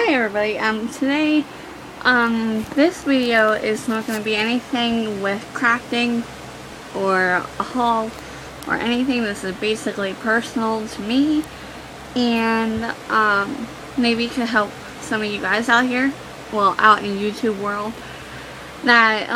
Hi everybody, today, this video is not going to be anything with crafting or a haul or anything. This is basically personal to me and, maybe could help some of you guys out here, well, out in YouTube world, that,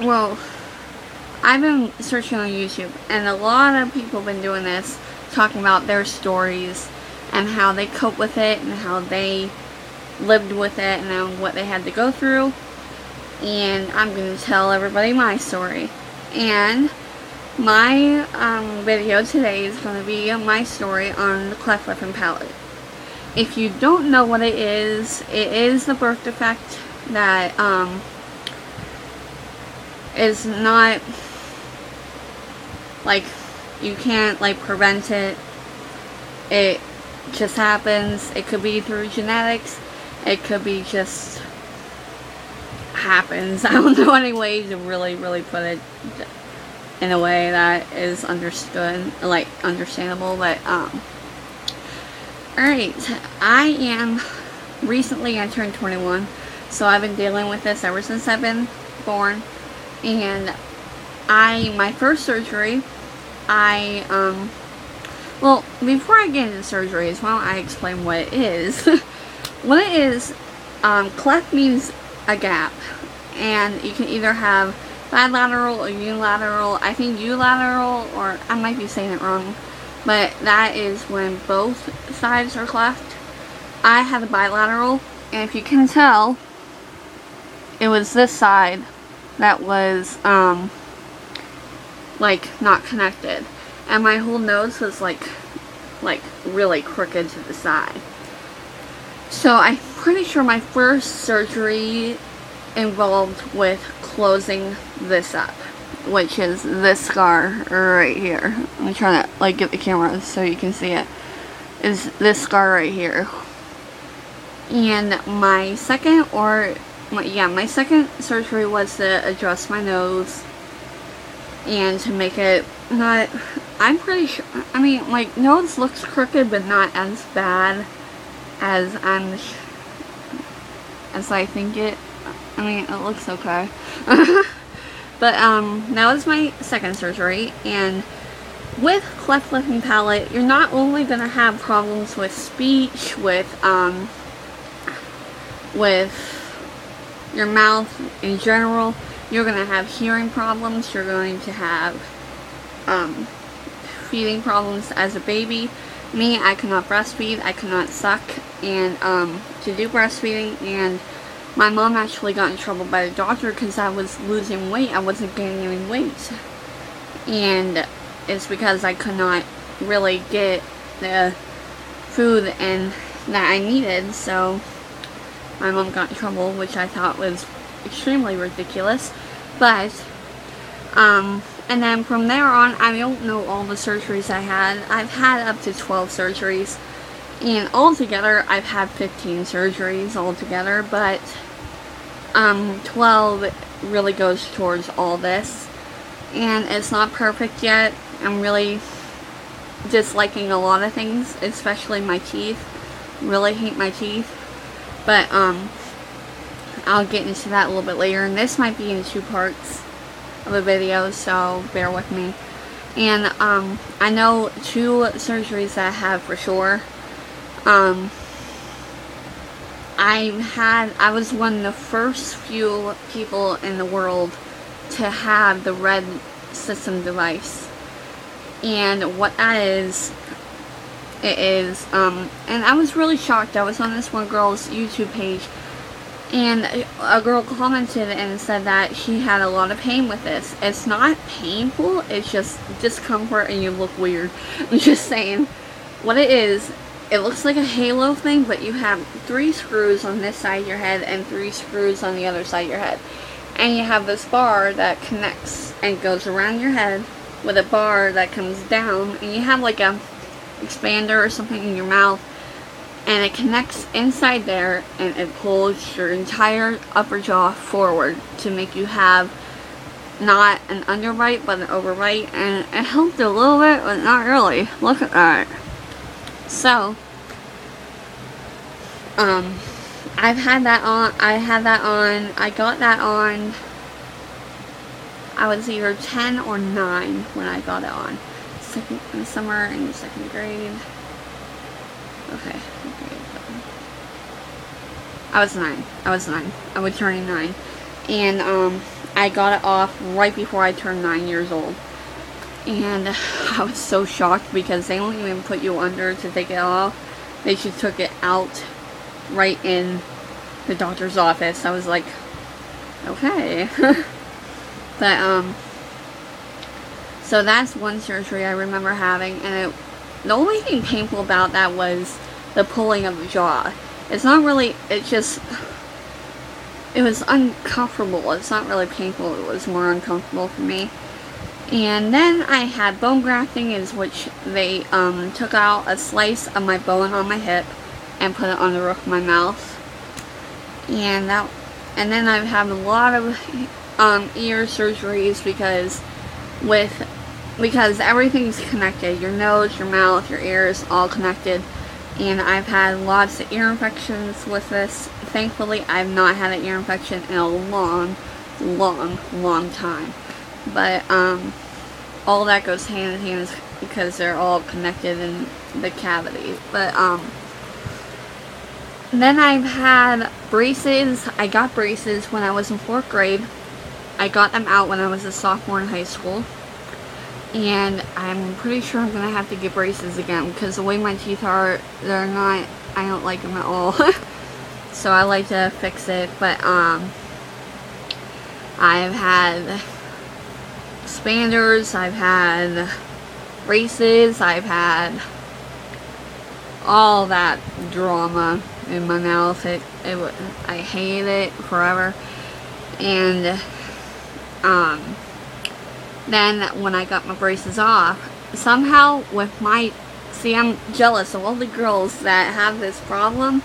well, I've been searching on YouTube and a lot of people have been doing this, talking about their stories and how they cope with it and how they lived with it and what they had to go through. And I'm going to tell everybody my story. And my video today is going to be my story on the Cleft and Palate. If you don't know what it is the birth defect that is not, like, you can't, like, prevent it. It just happens. It could be through genetics. It could be just happens. I don't know any way to really put it in a way that is understood, like, understandable, but alright, I turned 21, so I've been dealing with this ever since I've been born. And my first surgery, well, before I get into surgeries, why don't I explain what it is? What it is, cleft means a gap, and you can either have bilateral or unilateral. I think unilateral, or I might be saying it wrong, but that is when both sides are cleft. I had a bilateral, and if you can tell, it was this side that was, like, not connected. And my whole nose was like really crooked to the side. So I'm pretty sure my first surgery involved with closing this up, which is this scar right here. I'm trying to, like, get the camera so you can see it. Is this scar right here. And my second surgery was to adjust my nose and to make it not, I'm pretty sure, I mean, like, nose looks crooked, but not as bad as I think it, I mean, it looks okay. But, that was my second surgery, and with cleft lip and palate, you're not only gonna have problems with speech, with your mouth in general, you're gonna have hearing problems, you're going to have, feeding problems as a baby. Me, I cannot breastfeed, I cannot suck, and to do breastfeeding, and my mom actually got in trouble by the doctor because I was losing weight. I wasn't gaining any weight, and it's because I could not really get the food and that I needed. So my mom got in trouble, which I thought was extremely ridiculous. But and then from there on, I don't know all the surgeries I had. I've had up to 12 surgeries. And altogether, I've had 15 surgeries altogether. But 12 really goes towards all this. And it's not perfect yet. I'm really disliking a lot of things, especially my teeth. Really hate my teeth. But I'll get into that a little bit later. And this might be in 2 parts of a video, so bear with me. And I know 2 surgeries that I have for sure. I was one of the first few people in the world to have the red system device. And what that is, it is, and I was really shocked. I was on this one girl's YouTube page, and a girl commented and said that she had a lot of pain with this. It's not painful, it's just discomfort and you look weird. I'm just saying. What it is, it looks like a halo thing, but you have 3 screws on this side of your head and 3 screws on the other side of your head. And you have this bar that connects and goes around your head with a bar that comes down, and you have like a expander or something in your mouth, and it connects inside there, and it pulls your entire upper jaw forward to make you have not an underbite but an overbite, and it helped a little bit, but not really. Look at that. So I've had that on, I got that on, I was either 10 or 9 when I got it on. Summer in 2nd grade. Okay. I was 9. I was turning 9. And, I got it off right before I turned 9 years old. And I was so shocked because they don't even put you under to take it off. They just took it out right in the doctor's office. I was like, okay. But, so that's one surgery I remember having, and the only thing painful about that was the pulling of the jaw. It's not really, it was uncomfortable. It's not really painful, it was more uncomfortable for me. And then I had bone grafting, is which they took out a slice of my bone on my hip and put it on the roof of my mouth. And then I've had a lot of ear surgeries because everything's connected. Your nose, your mouth, your ears, all connected. And I've had lots of ear infections with this. Thankfully, I've not had an ear infection in a long time. But all that goes hand in hand because they're all connected in the cavity. But then I've had braces. I got braces when I was in 4th grade. I got them out when I was a sophomore in high school. And I'm pretty sure I'm going to have to get braces again because the way my teeth are, I don't like them at all. So I like to fix it. But I've had expanders, I've had braces, I've had all that drama in my mouth. I hated it forever. And then when I got my braces off, somehow see, I'm jealous of all the girls that have this problem,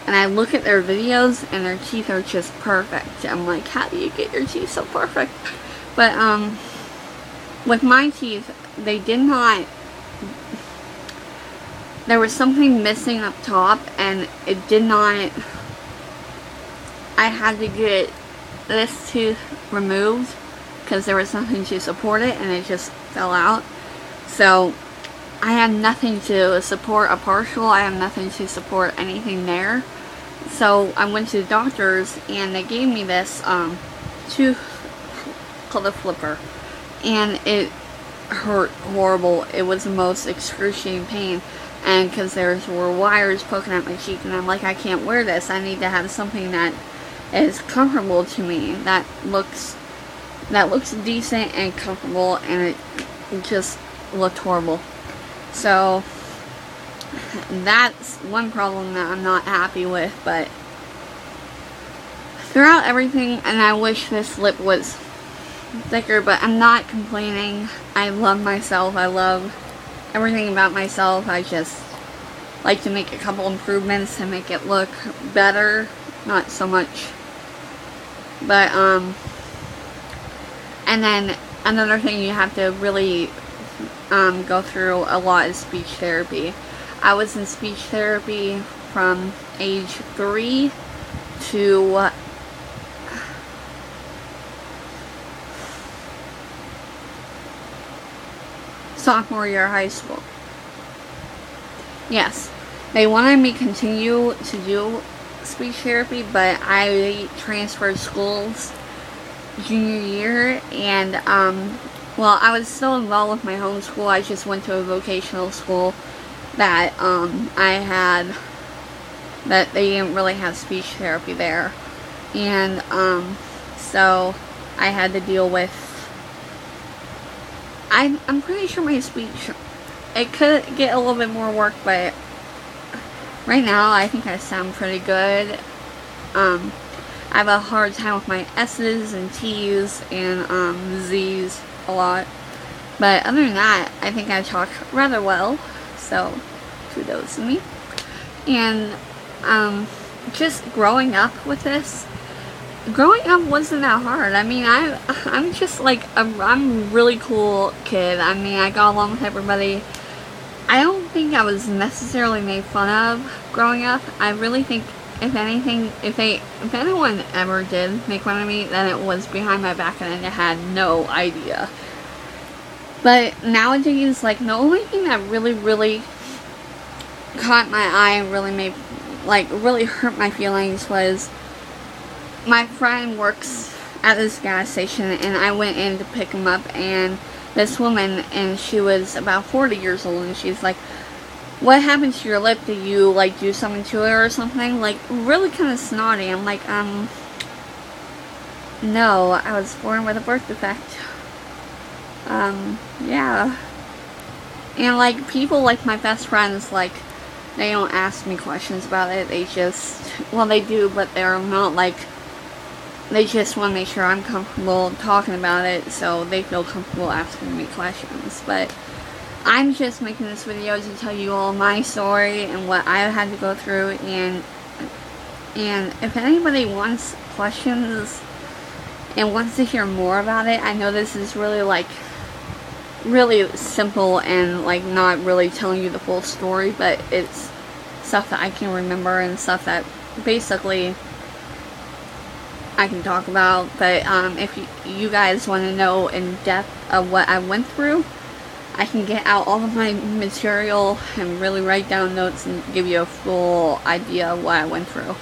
and I look at their videos and their teeth are just perfect. I'm like, how do you get your teeth so perfect? But with my teeth, they did not, there was something missing up top, and it did not, I had to get this tooth removed because there was nothing to support it, and it just fell out. So I had nothing to support a partial, I had nothing to support anything there. So I went to the doctors, and they gave me this tooth called a flipper, and it hurt horrible. It was the most excruciating pain, and because there were wires poking at my cheek, and I'm like, I can't wear this. I need to have something that is comfortable to me, that looks decent and comfortable, and it just looked horrible. So that's one problem that I'm not happy with. But throughout everything, and I wish this lip was thicker, but I'm not complaining. I love myself. I love everything about myself. I just like to make a couple improvements to make it look better, not so much. But and then another thing you have to really go through a lot is speech therapy. I was in speech therapy from age 3 to sophomore year of high school. Yes, they wanted me to continue to do speech therapy, but I transferred schools junior year, and well, I was still involved with my homeschool. I just went to a vocational school that that they didn't really have speech therapy there, and so I had to deal with, I'm pretty sure my speech, it could get a little bit more work, but right now I think I sound pretty good. I have a hard time with my S's and T's and Z's a lot, but other than that, I think I talk rather well, so kudos to me. And just growing up with this, growing up wasn't that hard. I mean, I'm just like I'm a really cool kid. I mean, I got along with everybody. I don't think I was necessarily made fun of growing up. I really think if anything, if anyone ever did make fun of me, then it was behind my back and I had no idea. But nowadays, like, the only thing that really caught my eye and really made, like, really hurt my feelings was my friend works at this gas station, and I went in to pick him up, and this woman, and she was about 40 years old, and she's like, "What happened to your lip? Did you, like, do something to it or something?" Like, really kind of snotty. I'm like, no, I was born with a birth defect. Yeah. And, like, people, like, my best friends, like, they don't ask me questions about it. They just, well, they do, but they're not, like, they just want to make sure I'm comfortable talking about it, so they feel comfortable asking me questions. But I'm just making this video to tell you all my story and what I had to go through, and if anybody wants questions and wants to hear more about it, I know this is really, like, really simple and, like, not really telling you the full story, but it's stuff that I can remember and stuff that basically I can talk about. But if you guys want to know in depth of what I went through, I can get out all of my material and really write down notes and give you a full idea of what I went through.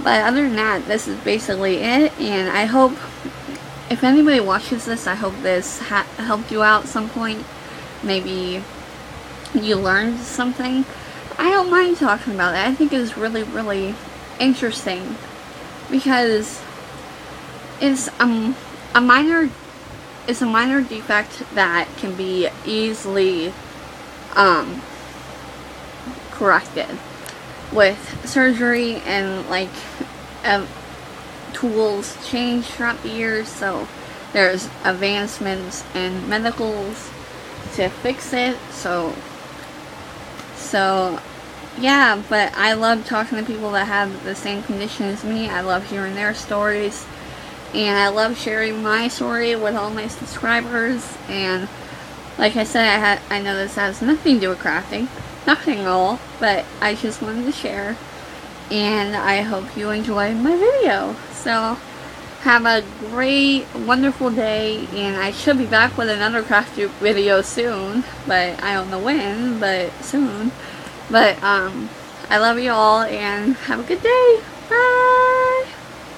But other than that, this is basically it, and I hope, if anybody watches this, I hope this helped you out at some point. Maybe you learned something. I don't mind talking about it. I think it's really interesting, because it's a minor defect that can be easily corrected with surgery, and, like, tools change throughout the years, so there's advancements in medicals to fix it. So yeah, but I love talking to people that have the same condition as me. I love hearing their stories, and I love sharing my story with all my subscribers. And like I said, I know this has nothing to do with crafting, nothing at all, but I just wanted to share, and I hope you enjoyed my video. So have a great, wonderful day, and I should be back with another craft video soon, but I don't know when, but soon. But I love you all, and have a good day. Bye!